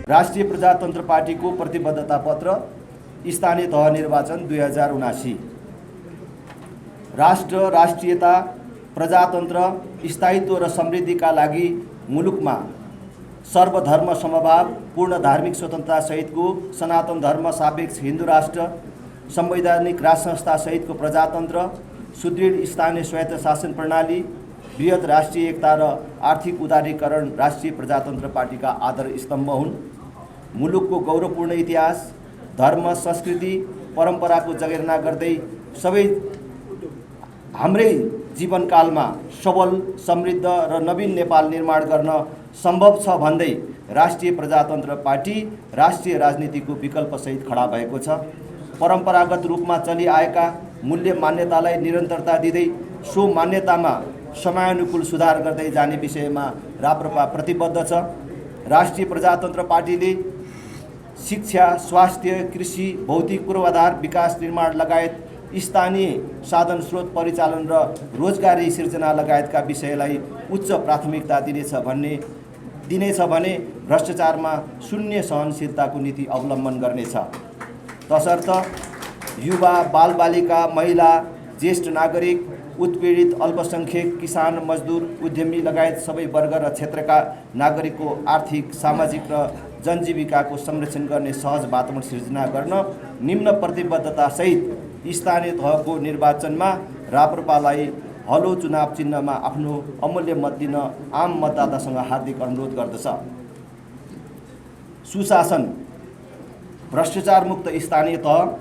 राष्ट्रिय प्रजातन्त्र पार्टीको प्रतिबद्धता पत्र स्थानीय तह निर्वाचन 2079। राष्ट्र, राष्ट्रियता, प्रजातन्त्र, स्थायित्व र समृद्धिका लागि मुलुकमा सर्वधर्म समभाव, पूर्ण धार्मिक स्वतन्त्रता सहितको सनातन धर्म सापेक्ष हिन्दू राष्ट्र, संवैधानिक राज संस्था सहितको प्रजातन्त्र, सुदृढ स्थानीय स्वायत्त शासन प्रणाली, बृहत राष्ट्रिय एकता र आर्थिक उदारीकरण राष्ट्रिय प्रजातन्त्र पार्टीका आधार स्तम्भ हुन्। मुलुकको गौरवपूर्ण इतिहास, धर्म, संस्कृति, परम्पराको जगेर्ना गर्दै सबै हाम्रै जीवनकालमा सबल, समृद्ध र नवीन नेपाल निर्माण गर्न सम्भव छ भन्दै राष्ट्रिय प्रजातन्त्र पार्टी राष्ट्रिय राजनीतिको विकल्पसहित खडा भएको छ। परम्परागत रूपमा चलिआएका मूल्य मान्यतालाई निरन्तरता दिँदै सो मान्यतामा समयानुकूल सुधार गर्दै जाने विषयमा राप्रपा प्रतिबद्ध छ। राष्ट्रिय प्रजातन्त्र पार्टीले शिक्षा, स्वास्थ्य, कृषि, भौतिक पूर्वाधार विकास निर्माण लगायत स्थानीय साधन स्रोत परिचालन र रोजगारी सिर्जना लगायतका विषयलाई उच्च प्राथमिकता दिनेछ भने भ्रष्टाचारमा शून्य सहनशीलताको नीति अवलम्बन गर्नेछ। तसर्थ युवा, बालबालिका, महिला, ज्येष्ठ नागरिक, उत्पीडित, अल्पसंख्यक, किसान, मजदुर, उद्यमी लगायत सबै वर्ग र क्षेत्रका नागरिकको आर्थिक, सामाजिक र जनजीविकाको संरक्षण गर्ने सहज वातावरण सिर्जना गर्न निम्न प्रतिबद्धतासहित स्थानीय तहको निर्वाचनमा राप्रपालाई हलो चुनाव चिन्हमा आफ्नो अमूल्य मत दिन आम मतदातासँग हार्दिक अनुरोध गर्दछ। सुशासन, भ्रष्टाचार मुक्त स्थानीय तह,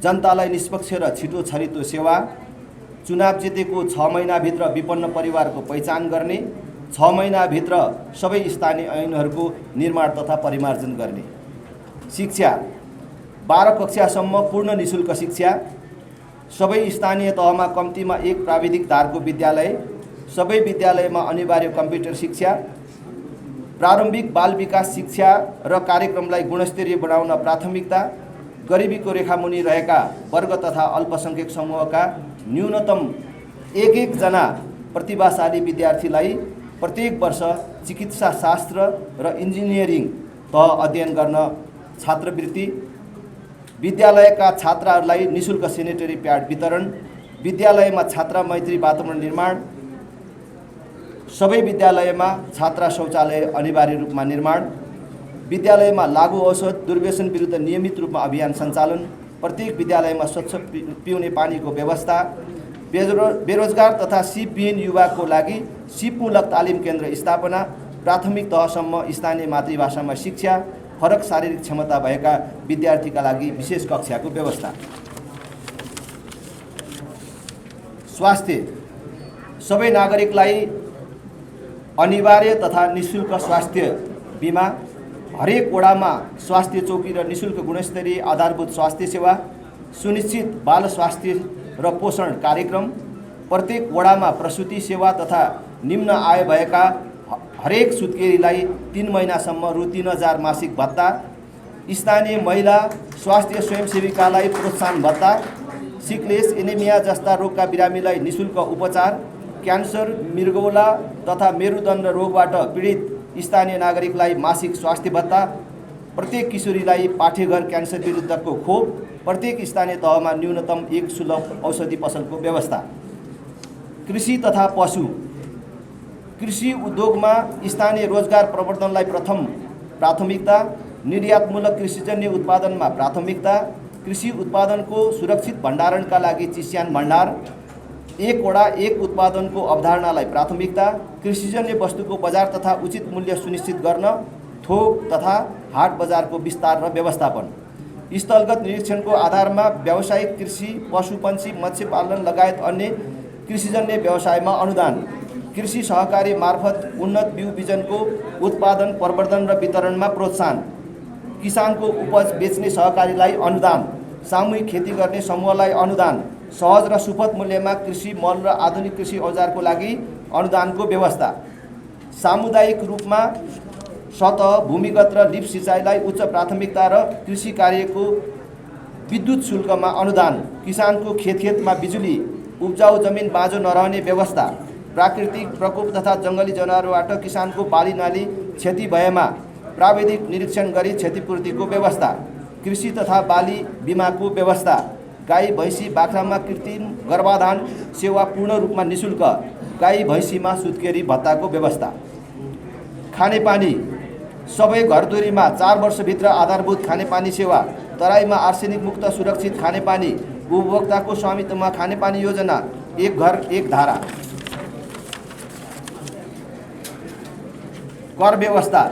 जनतालाई निष्पक्ष र छिटो छरितो सेवा, चुनाव जितेको 6 महिनाभित्र विपन्न परिवारको पहिचान गर्ने, 6 महिनाभित्र सबै स्थानीय ऐनहरूको निर्माण तथा परिमार्जन गर्ने। शिक्षा, 12 कक्षासम्म पूर्ण निशुल्क शिक्षा, सबै स्थानीय तहमा कम्तीमा 1 प्राविधिक धारको विद्यालय, सबै विद्यालयमा अनिवार्य कम्प्युटर शिक्षा, प्रारम्भिक बाल विकास शिक्षा र कार्यक्रमलाई गुणस्तरीय बनाउन प्राथमिकता, गरिबीको रेखामुनि रहेका वर्ग तथा अल्पसंख्यक समूहका न्यूनतम 1 जना प्रतिभाशाली विद्यार्थीलाई प्रत्येक वर्ष चिकित्सा शास्त्र र इन्जिनियरिङ तह अध्ययन गर्न छात्रवृत्ति, विद्यालयका छात्राहरूलाई निशुल्क सेनिटरी प्याड वितरण, विद्यालयमा छात्रा मैत्री वातावरण निर्माण, सबै विद्यालयमा छात्रा शौचालय अनिवार्य रूपमा निर्माण, विद्यालयमा लागु औषध दुर्व्यसन विरुद्ध नियमित रूपमा अभियान सञ्चालन, प्रत्येक विद्यालयमा स्वच्छ पिउने पानीको व्यवस्था, बेरोजगार तथा सिपविहीन युवाको लागि सिपमूलक तालिम केन्द्र स्थापना, प्राथमिक तहसम्म स्थानीय मातृभाषामा शिक्षा, फरक शारीरिक क्षमता भएका विद्यार्थीका लागि विशेष कक्षाको व्यवस्था। स्वास्थ्य, सबै नागरिकलाई अनिवार्य तथा निशुल्क स्वास्थ्य बीमा, हरेक वडामा स्वास्थ्य चौकी र निशुल्क गुणस्तरीय आधारभूत स्वास्थ्य सेवा, सुनिश्चित बाल स्वास्थ्य र पोषण कार्यक्रम, प्रत्येक वडामा प्रसूति सेवा तथा निम्न आय भएका हरेक सुत्केरीलाई 3 महिनासम्म रु 3000 मासिक भत्ता, स्थानीय महिला स्वास्थ्य स्वयंसेविकालाई प्रोत्साहन भत्ता, सिकलेस, एनिमिया जस्ता रोगका बिरामीलाई निशुल्क उपचार, क्यान्सर, मृगौला तथा मेरुदण्ड रोगबाट पीडित स्थानीय नागरिकलाई मासिक स्वास्थ्य भत्ता, प्रत्येक किशोरीलाई पाठेघर क्यान्सर विरुद्धको खोप, प्रत्येक स्थानीय तहमा न्यूनतम 1 सुलभ औषधि पसलको व्यवस्था। कृषि तथा पशु, कृषि उद्योगमा स्थानीय रोजगार प्रवर्धनलाई प्रथम प्राथमिकता, निर्यातमूलक कृषिजन्य उत्पादनमा प्राथमिकता, कृषि उत्पादनको सुरक्षित भण्डारणका लागि चिस्यान भण्डार, 1 वडा 1 उत्पादनको अवधारणालाई प्राथमिकता, कृषिजन्य वस्तुको बजार तथा उचित मूल्य सुनिश्चित गर्न, थोक तथा हाट बजारको विस्तार र व्यवस्थापन, स्थलगत निरीक्षणको आधारमा व्यावसायिक कृषि, पशुपन्छी, मत्स्य पालन लगायत अन्य कृषिजन्य व्यवसायमा अनुदान, कृषि सहकारी मार्फत उन्नत बिउ बिजनको उत्पादन, प्रवर्धन र वितरणमा प्रोत्साहन, किसानको उपज बेच्ने सहकारीलाई अनुदान, सामूहिक खेती गर्ने समूहलाई अनुदान, सहज र सुपथ मूल्यमा कृषि मल र आधुनिक कृषि औजारको लागि अनुदानको व्यवस्था, सामुदायिक रूपमा सतह, भूमिगत र लिफ्ट सिँचाइलाई उच्च प्राथमिकता र कृषि कार्यको विद्युत शुल्कमा अनुदान, किसानको खेतमा बिजुली, उब्जाउ जमिन बाँझो नरहने व्यवस्था, प्राकृतिक प्रकोप तथा जङ्गली जनावरबाट किसानको बाली नाली क्षति भएमा प्राविधिक निरीक्षण गरी क्षतिपूर्तिको व्यवस्था, कृषि तथा बाली बिमाको व्यवस्था, गाई भैँसी बाख्रामा कृत्रिम गर्भाधान सेवा पूर्ण रूपमा निःशुल्क, गाई भैँसीमा सुत्केरी भत्ताको व्यवस्था। खानेपानी, सबै घरधुरीमा 4 वर्षभित्र आधारभूत खानेपानी सेवा, तराईमा आर्सेनिक मुक्त सुरक्षित खानेपानी, उपभोक्ताको स्वामित्वमा खानेपानी योजना, एक घर एक धारा। कर व्यवस्था,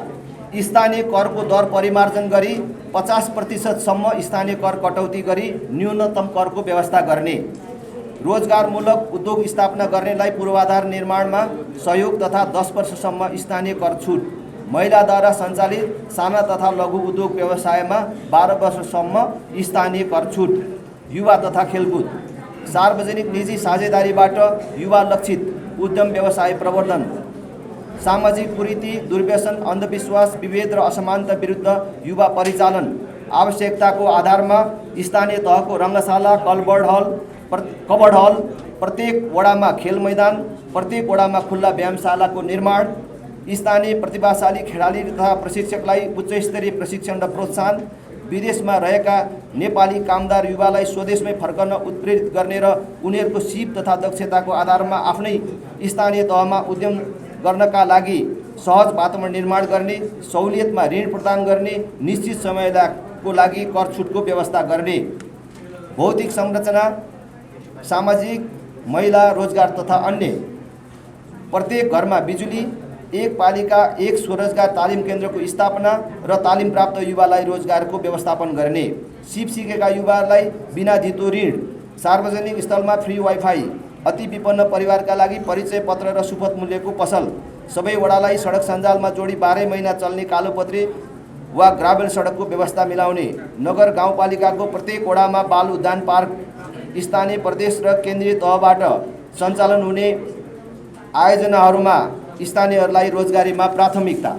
स्थानीय करको दर परिमार्जन गरी 50% सम्म स्थानीय कर कटौती गरी न्यूनतम करको व्यवस्था गर्ने। रोजगारमूलक उद्योग स्थापना गर्नेलाई पूर्वाधार निर्माणमा सहयोग तथा 10 वर्षसम्म स्थानीय कर छुट। महिलाद्वारा सञ्चालित साना तथा लघु उद्योग व्यवसायमा 12 वर्षसम्म स्थानीय कर छुट। युवा तथा खेलकुद, सार्वजनिक निजी साझेदारीबाट युवा लक्षित उद्यम व्यवसाय प्रवर्धन। सामाजिक कुरीति, दुर्व्यसन, अन्धविश्वास, विभेद र असमानता विरुद्ध युवा परिचालन। आवश्यकताको आधारमा स्थानीय तहको रङ्गशाला, कबड हल, प्रत्येक वडामा खेल मैदान, प्रत्येक वडामा खुल्ला व्यायामशालाको निर्माण। स्थानीय प्रतिभाशाली खेलाडी तथा प्रशिक्षकलाई उच्चस्तरीय प्रशिक्षण र प्रोत्साहन। विदेशमा रहेका नेपाली कामदार युवालाई स्वदेशमै फर्कन उत्प्रेरित गर्ने र उनीहरूको सिप तथा दक्षताको आधारमा आफ्नै स्थानीय तहमा उद्यम गर्नका लागि सहज वातावरण निर्माण गर्ने। सहुलियतमा ऋण प्रदान गर्ने। निश्चित समयको लागि कर छुटको व्यवस्था गर्ने। भौतिक संरचना, सामाजिक, महिला रोजगार तथा अन्य। प्रत्येक घरमा बिजुली, एक पालिका एक स्वरोजगार तालिम केन्द्रको स्थापना र तालिम प्राप्त युवालाई रोजगारको व्यवस्थापन गर्ने। सिप सिकेका युवालाई बिना धितो ऋण। सार्वजनिक स्थलमा फ्री वाइफाई। अति विपन्न परिवारका लागि परिचय पत्र र सुपथ मूल्यको पसल। सबै वडालाई सडक सञ्जालमा जोडी 12 महिना चल्ने कालोपत्री वा ग्राभेल सडकको व्यवस्था मिलाउने। नगर गाउँपालिकाको प्रत्येक वडामा बाल उद्यान पार्क। स्थानीय, प्रदेश र केन्द्रीय तहबाट सञ्चालन हुने आयोजनाहरूमा स्थानीयहरूलाई रोजगारीमा प्राथमिकता।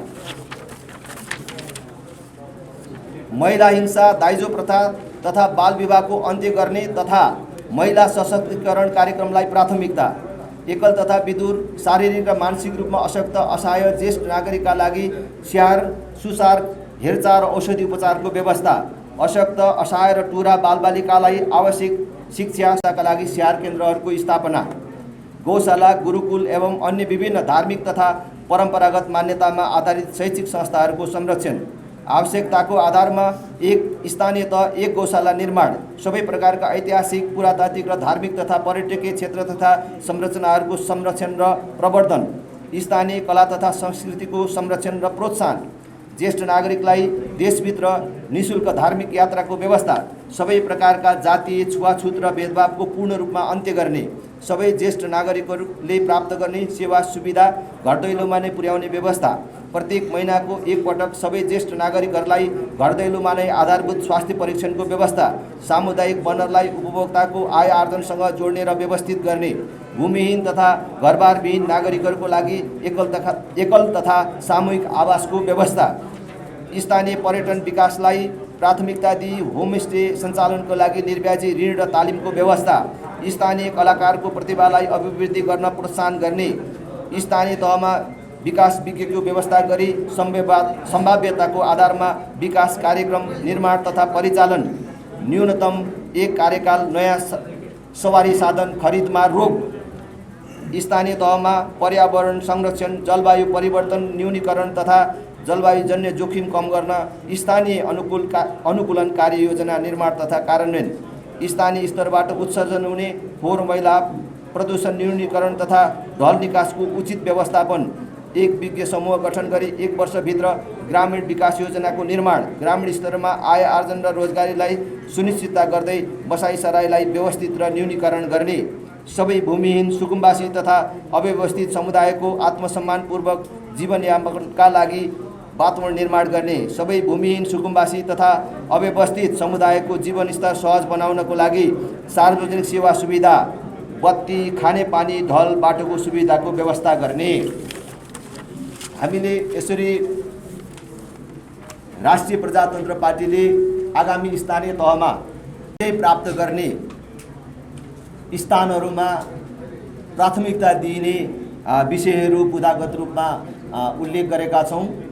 महिला हिंसा, दाइजो प्रथा तथा बाल विवाहको अन्त्य गर्ने तथा महिला सशक्तिकरण कार्यक्रमलाई प्राथमिकता। एकल तथा विदुर, शारीरिक र मानसिक रूपमा अशक्त असहाय ज्येष्ठ नागरिकका लागि स्याहार, सुसार, हेरचाह र औषधि उपचारको व्यवस्था। अशक्त, असहाय र टुरा बालबालिकालाई आवश्यक शिक्षाका लागि स्याहार केन्द्रहरूको स्थापना। गौशाला, गुरुकुल एवं अन्य विभिन्न धार्मिक तथा परम्परागत मान्यतामा आधारित शैक्षिक संस्थाहरूको संरक्षण। आवश्यकताको आधारमा एक स्थानीय तह एक गौशाला निर्माण। सबै प्रकारका ऐतिहासिक, पुरातात्विक र धार्मिक तथा पर्यटकीय क्षेत्र तथा संरचनाहरूको संरक्षण र प्रवर्धन। स्थानीय कला तथा संस्कृतिको संरक्षण र प्रोत्साहन। ज्येष्ठ नागरिकलाई देशभित्र निःशुल्क धार्मिक यात्राको व्यवस्था। सबै प्रकारका जातीय छुवाछुत र भेदभावको पूर्ण रूपमा अन्त्य गर्ने। सबै ज्येष्ठ नागरिकहरूले प्राप्त गर्ने सेवा सुविधा घर दैलोमा नै पुर्याउने व्यवस्था। प्रत्येक महिनाको एक पटक सबै ज्येष्ठ नागरिकहरूलाई घर दैलोमा नै आधारभूत स्वास्थ्य परीक्षणको व्यवस्था। सामुदायिक वनहरूलाई उपभोक्ताको आय आर्जनसँग जोड्ने र व्यवस्थित गर्ने। भूमिहीन तथा घरबारविहीन नागरिकहरूको लागि एकल तथा सामूहिक आवासको व्यवस्था। स्थानीय पर्यटन विकासलाई प्राथमिकता दिई होमस्टे सञ्चालनको लागि निर्व्याजी ऋण र तालिमको व्यवस्था। स्थानीय कलाकारको प्रतिभालाई अभिवृद्धि गर्न प्रोत्साहन गर्ने। स्थानीय तहमा विकास विज्ञको व्यवस्था गरी सम्भाव्यताको आधारमा विकास कार्यक्रम निर्माण तथा परिचालन। न्यूनतम एक कार्यकाल नयाँ सवारी साधन खरिदमा रोक। स्थानीय तहमा पर्यावरण संरक्षण, जलवायु परिवर्तन न्यूनीकरण तथा जलवायुजन्य जोखिम कम गर्न स्थानीय अनुकूलन कार्य योजना निर्माण तथा कार्यान्वयन। स्थानीय स्तरबाट उत्सर्जन हुने फोहोर मैला प्रदूषण न्यूनीकरण तथा ढल निकासको उचित व्यवस्थापन। एक विज्ञ समूह गठन गरी 1 वर्षभित्र ग्रामीण विकास योजनाको निर्माण। ग्रामीण स्तरमा आय आर्जन र रोजगारीलाई सुनिश्चितता गर्दै बसाइसराईलाई व्यवस्थित र न्यूनीकरण गर्ने। सबै भूमिहीन, सुकुम्बासी तथा अव्यवस्थित समुदायको आत्मसम्मानपूर्वक जीवनयापनका लागि वातावरण निर्माण गर्ने। सबै भूमिहीन, सुकुम्बासी तथा अव्यवस्थित समुदायको जीवनस्तर सहज बनाउनको लागि सार्वजनिक सेवा सुविधा, बत्ती, खानेपानी, ढल, बाटोको सुविधाको व्यवस्था गर्ने। हामीले यसरी राष्ट्रिय प्रजातन्त्र पार्टीले आगामी स्थानीय तहमा प्राप्त गर्ने स्थानहरूमा प्राथमिकता दिइने विषयहरू बुँदागत रूपमा उल्लेख गरेका छौँ।